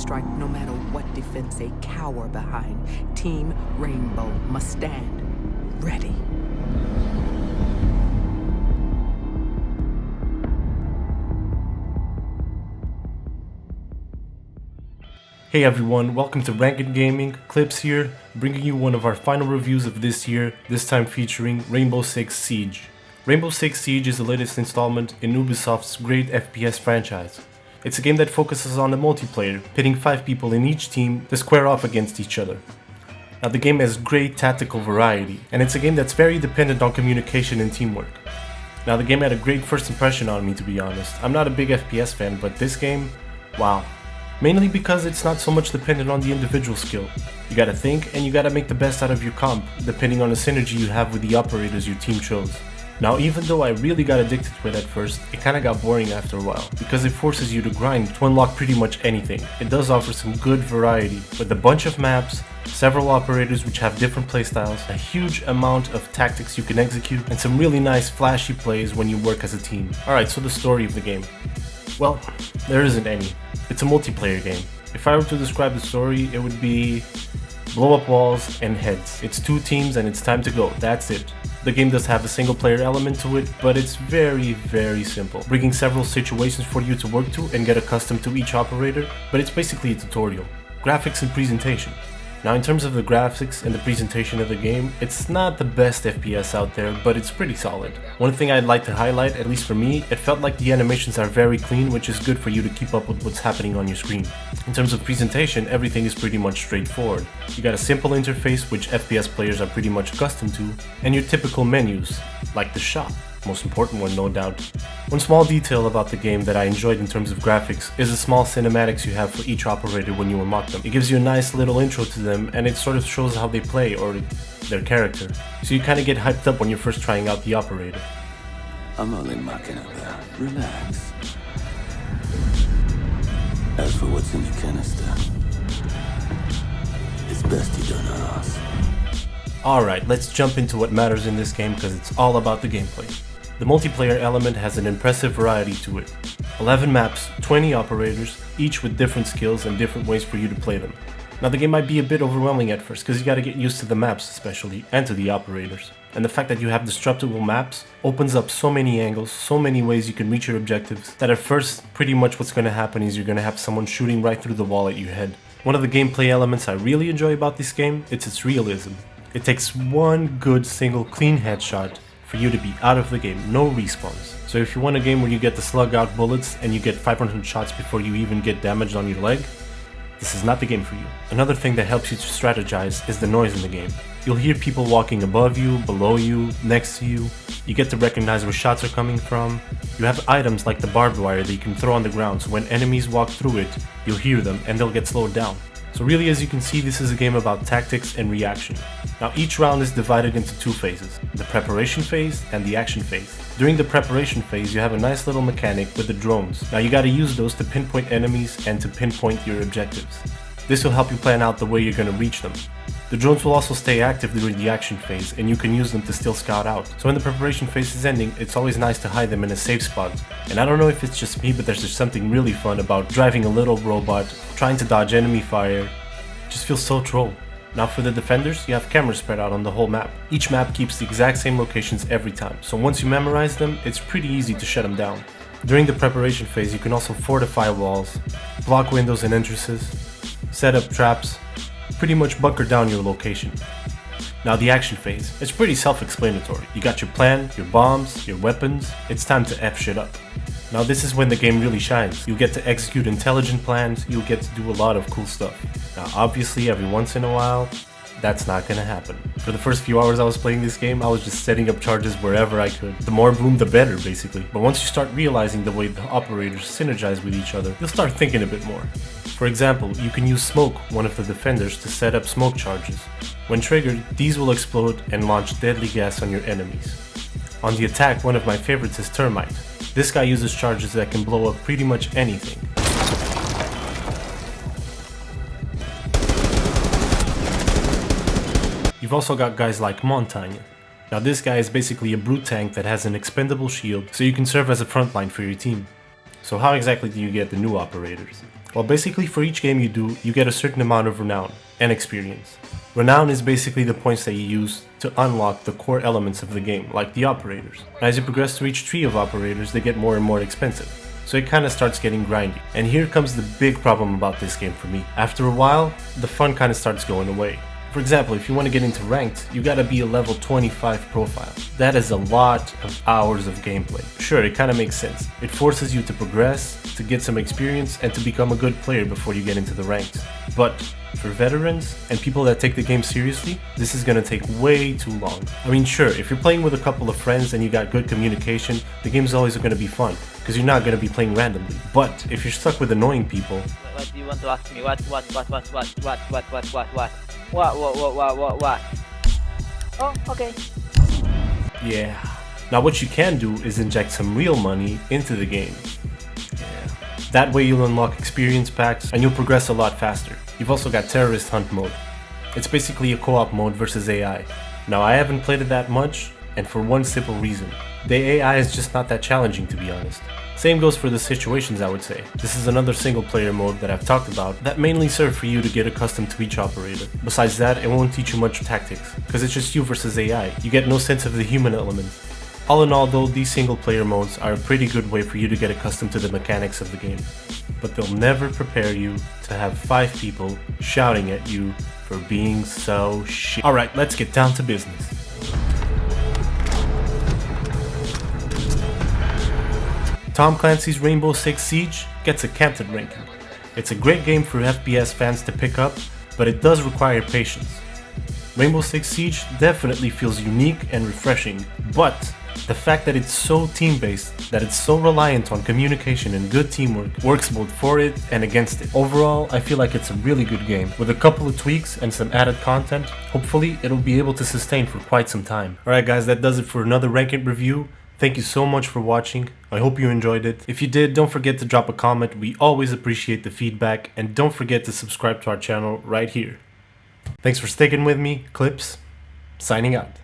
strike no matter what defense they cower behind. Team Rainbow must stand ready. Hey everyone, welcome to Ranked Gaming, Clips here, bringing you one of our final reviews of this year, this time featuring Rainbow Six Siege. Rainbow Six Siege is the latest installment in Ubisoft's great FPS franchise. It's a game that focuses on the multiplayer, pitting 5 people in each team to square off against each other. Now the game has great tactical variety, and it's a game that's very dependent on communication and teamwork. Now the game had a great first impression on me, to be honest. I'm not a big FPS fan, but this game, wow. Mainly because it's not so much dependent on the individual skill. You gotta think and you gotta make the best out of your comp, depending on the synergy you have with the operators your team chose. Now even though I really got addicted to it at first, it kinda got boring after a while, because it forces you to grind to unlock pretty much anything. It does offer some good variety, with a bunch of maps, several operators which have different playstyles, a huge amount of tactics you can execute, and some really nice flashy plays when you work as a team. Alright, so the story of the game. Well, there isn't any. It's a multiplayer game. If I were to describe the story, it would be blow up walls and heads. It's 2 teams and it's time to go, that's it. The game does have a single player element to it, but it's very simple, bringing several situations for you to work to and get accustomed to each operator, but it's basically a tutorial. Graphics and presentation. Now in terms of the graphics and the presentation of the game, it's not the best FPS out there, but it's pretty solid. One thing I'd like to highlight, at least for me, it felt like the animations are very clean, which is good for you to keep up with what's happening on your screen. In terms of presentation, everything is pretty much straightforward. You got a simple interface, which FPS players are pretty much accustomed to, and your typical menus, like the shop. Most important one, no doubt. One small detail about the game that I enjoyed in terms of graphics is the small cinematics you have for each operator when you unlock them. It gives you a nice little intro to them, and it sort of shows how they play or their character. So you kind of get hyped up when you're first trying out the operator. I'm only mucking up there. Relax. As for what's in the canister, it's best you don't ask. Alright, let's jump into what matters in this game because it's all about the gameplay. The multiplayer element has an impressive variety to it. 11 maps, 20 operators, each with different skills and different ways for you to play them. Now the game might be a bit overwhelming at first because you gotta get used to the maps especially, and to the operators. And the fact that you have destructible maps opens up so many angles, so many ways you can reach your objectives, that at first pretty much what's gonna happen is you're gonna have someone shooting right through the wall at your head. One of the gameplay elements I really enjoy about this game, it's its realism. It takes one good single clean headshot for you to be out of the game, no respawns. So if you want a game where you get the slug out bullets and you get 500 shots before you even get damaged on your leg, this is not the game for you. Another thing that helps you to strategize is the noise in the game. You'll hear people walking above you, below you, next to you. You get to recognize where shots are coming from. You have items like the barbed wire that you can throw on the ground, so when enemies walk through it, you'll hear them and they'll get slowed down. So really, as you can see, this is a game about tactics and reaction. Now each round is divided into 2 phases, the preparation phase and the action phase. During the preparation phase, you have a nice little mechanic with the drones. Now you gotta use those to pinpoint enemies and to pinpoint your objectives. This will help you plan out the way you're gonna reach them. The drones will also stay active during the action phase, and you can use them to still scout out. So when the preparation phase is ending, it's always nice to hide them in a safe spot. And I don't know if it's just me, but there's just something really fun about driving a little robot, trying to dodge enemy fire. It just feels so troll. Now for the defenders, you have cameras spread out on the whole map. Each map keeps the exact same locations every time, so once you memorize them, it's pretty easy to shut them down. During the preparation phase, you can also fortify walls, block windows and entrances, set up traps, pretty much bunker down your location. Now the action phase, it's pretty self-explanatory. You got your plan, your bombs, your weapons, it's time to F shit up. Now this is when the game really shines. You'll get to execute intelligent plans, you'll get to do a lot of cool stuff. Now obviously every once in a while, that's not gonna happen. For the first few hours I was playing this game, I was just setting up charges wherever I could. The more boom, the better, basically. But once you start realizing the way the operators synergize with each other, you'll start thinking a bit more. For example, you can use Smoke, one of the defenders, to set up smoke charges. When triggered, these will explode and launch deadly gas on your enemies. On the attack, one of my favorites is Termite. This guy uses charges that can blow up pretty much anything. You've also got guys like Montagne. Now this guy is basically a brute tank that has an expendable shield, so you can serve as a frontline for your team. So how exactly do you get the new operators? Well, basically for each game you do, you get a certain amount of renown and experience. Renown is basically the points that you use to unlock the core elements of the game, like the operators. As you progress through each tree of operators, they get more and more expensive. So it kinda starts getting grindy. And here comes the big problem about this game for me. After a while, the fun kinda starts going away. For example, if you want to get into ranked, you gotta be a level 25 profile. That is a lot of hours of gameplay. Sure, it kinda makes sense. It forces you to progress, to get some experience, and to become a good player before you get into the ranked. But for veterans and people that take the game seriously, this is gonna take way too long. I mean, sure, if you're playing with a couple of friends and you got good communication, the game's always gonna be fun, because you're not gonna be playing randomly. But if you're stuck with annoying people... What do you want to ask me? What? Oh, okay. Yeah. Now what you can do is inject some real money into the game. Yeah. That way you'll unlock experience packs and you'll progress a lot faster. You've also got terrorist hunt mode. It's basically a co-op mode versus AI. Now I haven't played it that much, and for one simple reason. The AI is just not that challenging, to be honest. Same goes for the situations, I would say. This is another single player mode that I've talked about that mainly serve for you to get accustomed to each operator. Besides that, it won't teach you much tactics, because it's just you versus AI. You get no sense of the human element. All in all though, these single player modes are a pretty good way for you to get accustomed to the mechanics of the game. But they'll never prepare you to have 5 people shouting at you for being so shit. Alright, let's get down to business. Tom Clancy's Rainbow Six Siege gets a Captain ranking. It's a great game for FPS fans to pick up, but it does require patience. Rainbow Six Siege definitely feels unique and refreshing, but the fact that it's so team-based, that it's so reliant on communication and good teamwork, works both for it and against it. Overall, I feel like it's a really good game. With a couple of tweaks and some added content, hopefully it'll be able to sustain for quite some time. Alright guys, that does it for another Ranked review. Thank you so much for watching. I hope you enjoyed it. If you did, don't forget to drop a comment. We always appreciate the feedback. And don't forget to subscribe to our channel right here. Thanks for sticking with me. Clips, signing out.